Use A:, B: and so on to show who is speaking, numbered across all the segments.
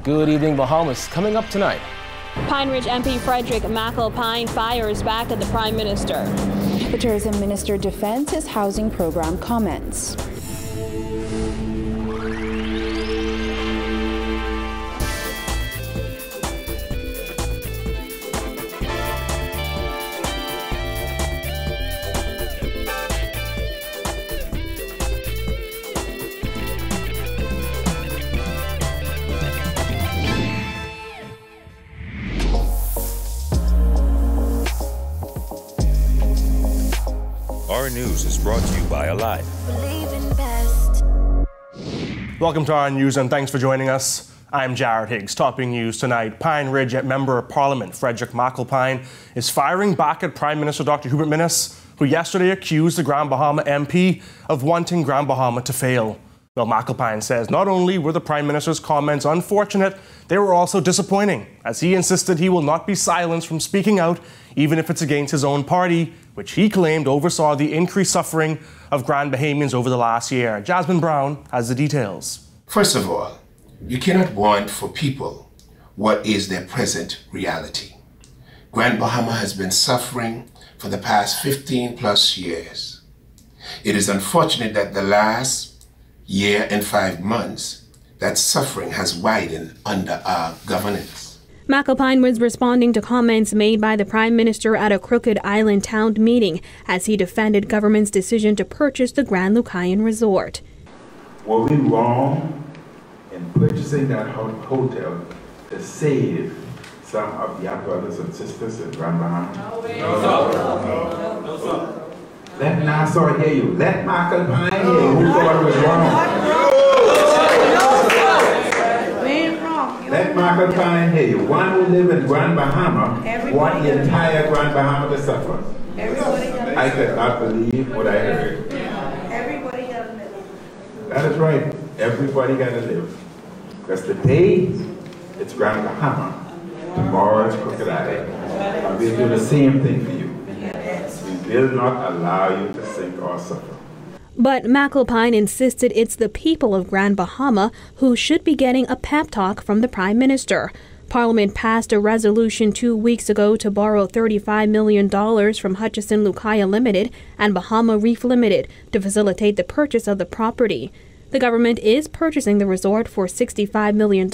A: Good evening, Bahamas. Coming up tonight.
B: Pine Ridge MP Frederick McAlpine fires back at the Prime Minister.
C: The Tourism Minister defends his housing program comments.
D: Our News is brought to you by Alive.
E: Welcome to our news and thanks for joining us. I'm Jared Higgs. Topping news tonight. Pine Ridge Member of Parliament Frederick McAlpine is firing back at Prime Minister Dr. Hubert Minnis, who yesterday accused the Grand Bahama MP of wanting Grand Bahama to fail. Well, McAlpine says not only were the Prime Minister's comments unfortunate, they were also disappointing, as he insisted he will not be silenced from speaking out, even if it's against his own party, which he claimed oversaw the increased suffering of Grand Bahamians over the last year. Jasmine Brown has the details.
F: First of all, you cannot want for people what is their present reality. Grand Bahama has been suffering for the past 15 plus years. It is unfortunate that the last year and 5 months, that suffering has widened under our governance.
B: McAlpine was responding to comments made by the Prime Minister at a Crooked Island town meeting as he defended government's decision to purchase the Grand Lucayan Resort.
G: Were we wrong in purchasing that hotel to save some of your brothers and sisters in Grand Bahama? No. Let Nassau hear you. Let McAlpine hear you. Who thought it was wrong? Let McAlpine hear you. One who live in Grand Bahama want the entire Grand Bahama to suffer. I could not believe what I heard.
H: Everybody got to live.
G: That is right. Everybody got to live. Because today, it's Grand Bahama. Tomorrow, it's Crooked Island. And we'll do the same thing for you. We will not allow you to sink or suffer.
B: But McAlpine insisted it's the people of Grand Bahama who should be getting a pep talk from the Prime Minister. Parliament passed a resolution 2 weeks ago to borrow $35 million from Hutchison Lucaya Limited and Bahama Reef Limited to facilitate the purchase of the property. The government is purchasing the resort for $65 million,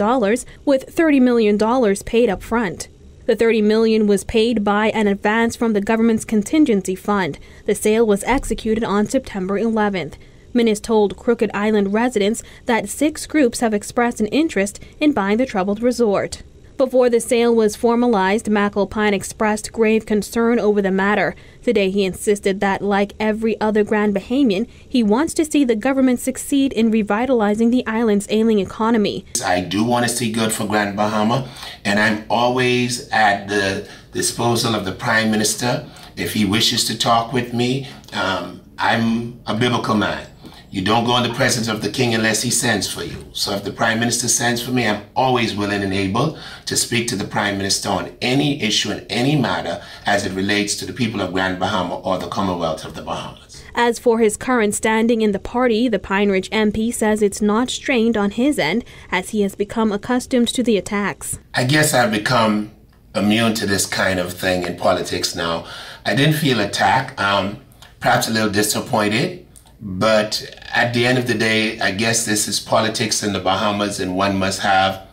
B: with $30 million paid up front. The $30 million was paid by an advance from the government's contingency fund. The sale was executed on September 11th. Minnis told Crooked Island residents that 6 groups have expressed an interest in buying the troubled resort. Before the sale was formalized, McAlpine expressed grave concern over the matter. Today he insisted that, like every other Grand Bahamian, he wants to see the government succeed in revitalizing the island's ailing economy.
F: I do want to see good for Grand Bahama, and I'm always at the disposal of the Prime Minister. If he wishes to talk with me, I'm a biblical man. You don't go in the presence of the king unless he sends for you. So if the Prime Minister sends for me, I'm always willing and able to speak to the Prime Minister on any issue and any matter as it relates to the people of Grand Bahama or the Commonwealth of the Bahamas.
B: As for his current standing in the party, the Pine Ridge MP says it's not strained on his end as he has become accustomed to the attacks.
F: I guess I've become immune to this kind of thing in politics now. I didn't feel attacked, perhaps a little disappointed. But at the end of the day, I guess this is politics in the Bahamas, and one must have,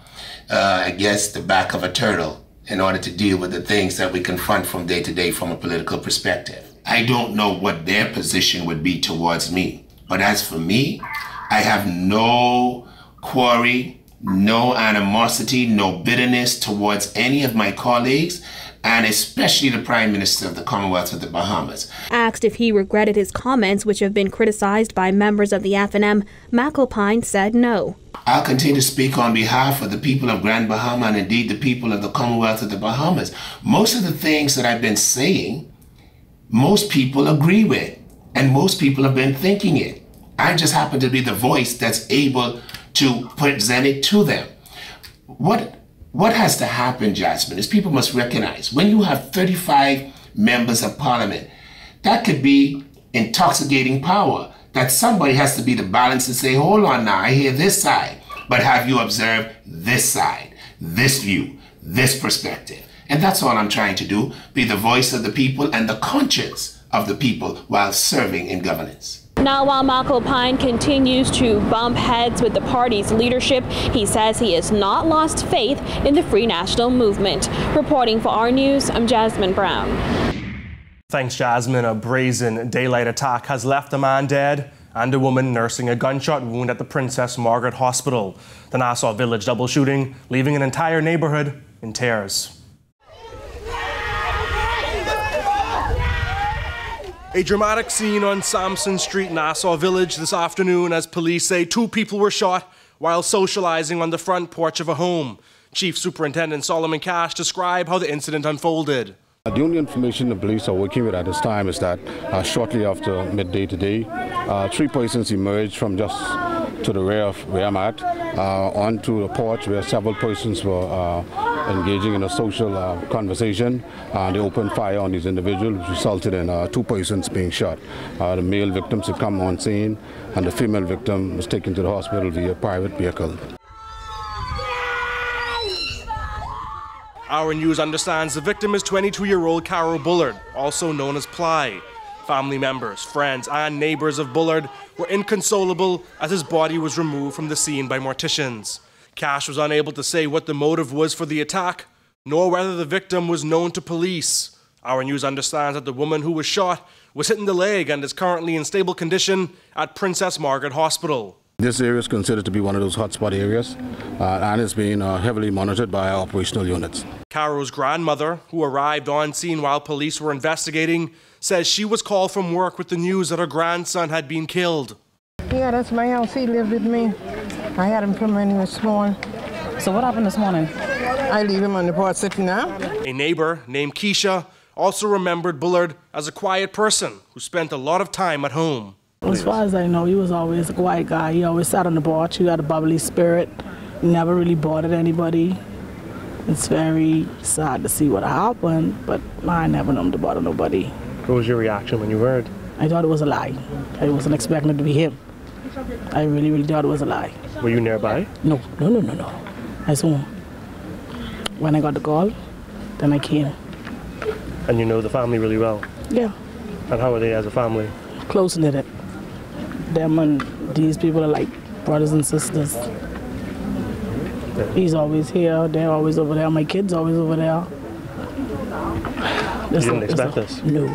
F: I guess, the back of a turtle in order to deal with the things that we confront from day to day from a political perspective. I don't know what their position would be towards me. But as for me, I have no quarry, no animosity, no bitterness towards any of my colleagues, and especially the Prime Minister of the Commonwealth of the Bahamas.
B: Asked if he regretted his comments, which have been criticized by members of the FNM, McAlpine said no.
F: I'll continue to speak on behalf of the people of Grand Bahama and indeed the people of the Commonwealth of the Bahamas. Most of the things that I've been saying, most people agree with, and most people have been thinking it. I just happen to be the voice that's able to present it to them. What has to happen, Jasmine, is people must recognize when you have 35 members of parliament, that could be intoxicating power. That somebody has to be the balance and say, hold on now, I hear this side. but have you observed this side, this view, this perspective? And that's all I'm trying to do, be the voice of the people and the conscience of the people while serving in governance.
B: Now, while McAlpine continues to bump heads with the party's leadership, he says he has not lost faith in the Free National Movement. Reporting for our news, I'm Jasmine Brown.
E: Thanks, Jasmine. A brazen daylight attack has left a man dead and a woman nursing a gunshot wound at the Princess Margaret Hospital. The Nassau Village double shooting, leaving an entire neighborhood in tears. A dramatic scene on Sampson Street, Nassau Village this afternoon as police say 2 people were shot while socializing on the front porch of a home. Chief Superintendent Solomon Cash described how the incident unfolded.
I: The only information the police are working with at this time is that shortly after midday today, 3 persons emerged from just to the rear of where I'm at, onto the porch where several persons were engaging in a social conversation. They opened fire on these individuals, which resulted in 2 persons being shot. The male victims had come on scene, and the female victim was taken to the hospital via private vehicle.
E: Our news understands the victim is 22-year-old Carol Bullard, also known as Ply. Family members, friends, and neighbors of Bullard were inconsolable as his body was removed from the scene by morticians. Cash was unable to say what the motive was for the attack, nor whether the victim was known to police. Our news understands that the woman who was shot was hit in the leg and is currently in stable condition at Princess Margaret Hospital.
I: This area is considered to be one of those hotspot areas and is being heavily monitored by our operational units.
E: Carol's grandmother, who arrived on scene while police were investigating, says she was called from work with the news that her grandson had been killed.
J: Yeah, that's my house. He lived with me. I had him from when he was small.
K: So what happened this morning?
J: I leave him on the porch sitting now.
E: A neighbor named Keisha also remembered Bullard as a quiet person who spent a lot of time at home.
K: As far as I know, he was always a quiet guy. He always sat on the porch. He had a bubbly spirit. He never really bothered anybody. It's very sad to see what happened, but I never known him to bother nobody.
E: What was your reaction when you heard?
K: I thought it was a lie. I wasn't expecting it to be him. I really thought it was a lie.
E: Were you nearby?
K: No. I saw him. When I got the call, then I came.
E: And you know the family really well?
K: Yeah.
E: And how are they as a family?
K: Close knit. Them and these people are like brothers and sisters. Yeah. He's always here, they're always over there, my kid's always over there.
E: You didn't expect this?
K: No.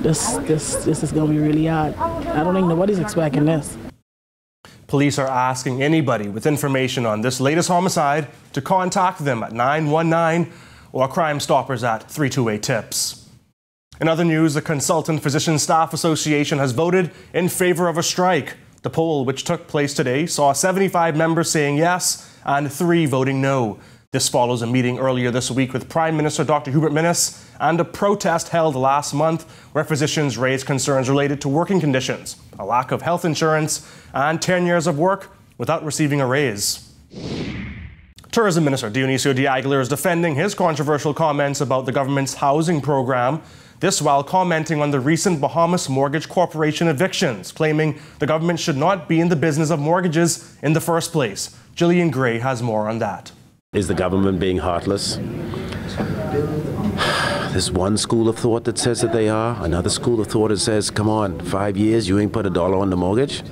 K: This is going to be really hard. I don't think nobody's expecting this.
E: Police are asking anybody with information on this latest homicide to contact them at 919 or Crime Stoppers at 328-TIPS. In other news, the Consultant Physician Staff Association has voted in favor of a strike. The poll, which took place today, saw 75 members saying yes and 3 voting no. This follows a meeting earlier this week with Prime Minister Dr. Hubert Minnis and a protest held last month where physicians raised concerns related to working conditions, a lack of health insurance, and 10 years of work without receiving a raise. Tourism Minister Dionisio de Aguilar is defending his controversial comments about the government's housing program. This while commenting on the recent Bahamas Mortgage Corporation evictions, claiming the government should not be in the business of mortgages in the first place. Gillian Gray has more on that.
L: Is the government being heartless? There's one school of thought that says that they are. Another school of thought that says, come on, 5 years, you ain't put $1 on the mortgage.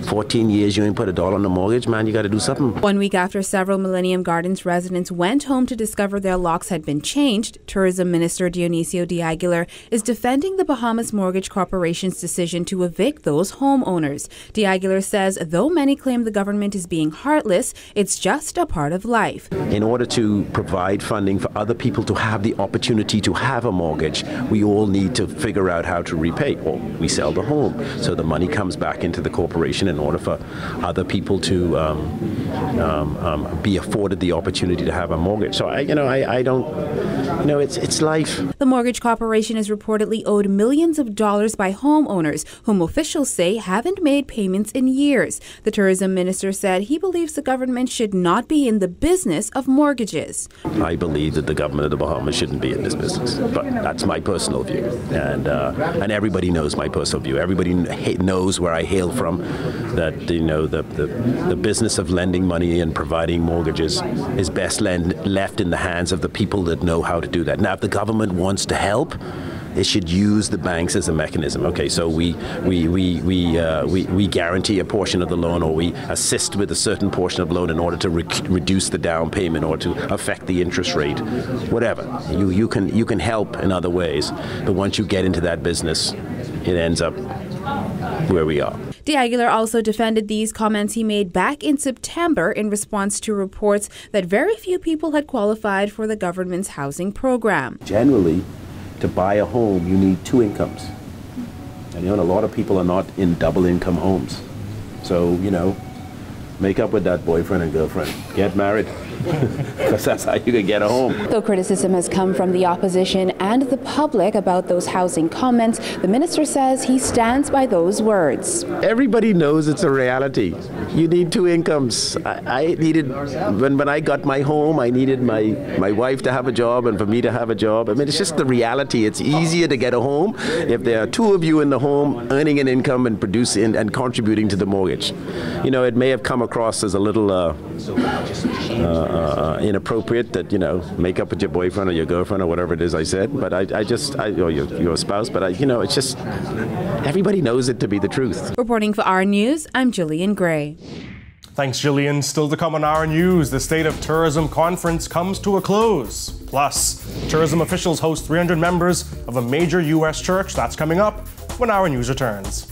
L: 14 years, you ain't put $1 on the mortgage. Man, you got to do something.
M: 1 week after several Millennium Gardens residents went home to discover their locks had been changed, Tourism Minister Dionisio de Aguilar is defending the Bahamas Mortgage Corporation's decision to evict those homeowners. De Aguilar says though many claim the government is being heartless, it's just a part of life.
L: In order to provide funding for other people to have the opportunity to have a mortgage, we all need to figure out how to repay, or we sell the home. So the money comes back into the corporation in order for other people to be afforded the opportunity to have a mortgage. So it's life.
M: The Mortgage Corporation is reportedly owed millions of dollars by homeowners, whom officials say haven't made payments in years. The tourism minister said he believes the government should not be in the business of mortgages.
L: I believe that the government of the Bahamas shouldn't be in this business, but that's my personal view, and everybody knows my personal view. Everybody knows where I hail from. that you know the business of lending money and providing mortgages is best left in the hands of the people that know how to do that. Now, if the government wants to help, it should use the banks as a mechanism. Okay, so we guarantee a portion of the loan, or we assist with a certain portion of the loan in order to reduce the down payment or to affect the interest rate, whatever. You can help in other ways, but once you get into that business, it ends up where we are.
M: D'Aguilar also defended these comments he made back in September in response to reports that very few people had qualified for the government's housing program.
L: Generally, to buy a home, you need 2 incomes. And a lot of people are not in double income homes. So, make up with that boyfriend and girlfriend. Get married. Because that's how you can get a home.
C: Though criticism has come from the opposition and the public about those housing comments, the minister says he stands by those words.
L: Everybody knows it's a reality. You need 2 incomes. I needed, when I got my home, I needed my wife to have a job and for me to have a job. I mean, it's just the reality. It's easier to get a home if there are 2 of you in the home earning an income and producing and contributing to the mortgage. It may have come across as a little inappropriate that, make up with your boyfriend or your girlfriend or whatever it is I said, but or your spouse, but it's just, everybody knows it to be the truth.
M: Reporting for Our News, I'm Jillian Gray.
E: Thanks, Jillian. Still to come on Our News, the State of Tourism Conference comes to a close. Plus, tourism officials host 300 members of a major U.S. church. That's coming up when Our News returns.